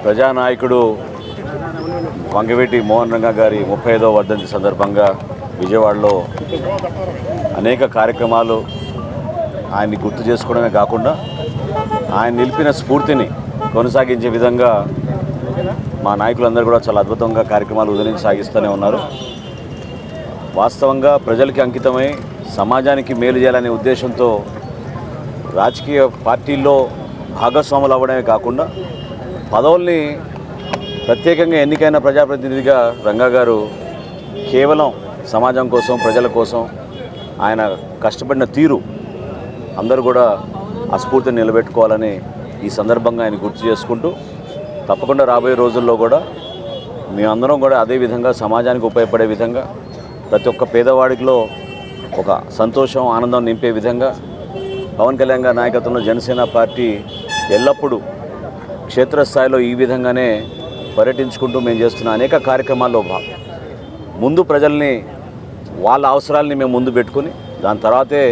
ప్రజానాయకుడు వంగవీటి మోహన్ రంగా గారి 35వ వర్ధంతి సందర్భంగా విజయవాడలో అనేక కార్యక్రమాలు ఆయన్ని గుర్తు చేసుకోవడమే కాకుండా ఆయన నిలిపిన స్ఫూర్తిని కొనసాగించే విధంగా మా నాయకులందరూ కూడా చాలా అద్భుతంగా కార్యక్రమాలు ఉదయం సాగిస్తూనే ఉన్నారు. వాస్తవంగా ప్రజలకి అంకితమై సమాజానికి మేలు చేయాలనే ఉద్దేశంతో రాజకీయ పార్టీల్లో భాగస్వాములు అవ్వడమే కాకుండా పదవుల్ని ప్రత్యేకంగా ఎన్నికైన ప్రజాప్రతినిధిగా రంగా గారు కేవలం సమాజం కోసం ప్రజల కోసం ఆయన కష్టపడిన తీరు అందరూ కూడా ఆ స్ఫూర్తిని నిలబెట్టుకోవాలని ఈ సందర్భంగా ఆయన గుర్తు చేసుకుంటూ తప్పకుండా రాబోయే రోజుల్లో కూడా మేమందరం కూడా అదే విధంగా సమాజానికి ఉపయోగపడే విధంగా ప్రతి ఒక్క పేదవాడిలో ఒక సంతోషం ఆనందం నింపే విధంగా పవన్ కళ్యాణ్ గారి నాయకత్వంలో జనసేన పార్టీ ఎల్లప్పుడూ క్షేత్రస్థాయిలో ఈ విధంగానే పర్యటించుకుంటూ మేము చేస్తున్న అనేక కార్యక్రమాల్లో ముందు ప్రజల్ని వాళ్ళ అవసరాలని మేము ముందు పెట్టుకుని దాని తర్వాతే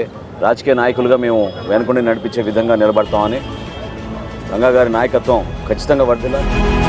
రాజకీయ నాయకులుగా మేము వెనుకుండి నడిపించే విధంగా నిలబడతామని రంగా గారి నాయకత్వం ఖచ్చితంగా వర్ధిల్లాలి.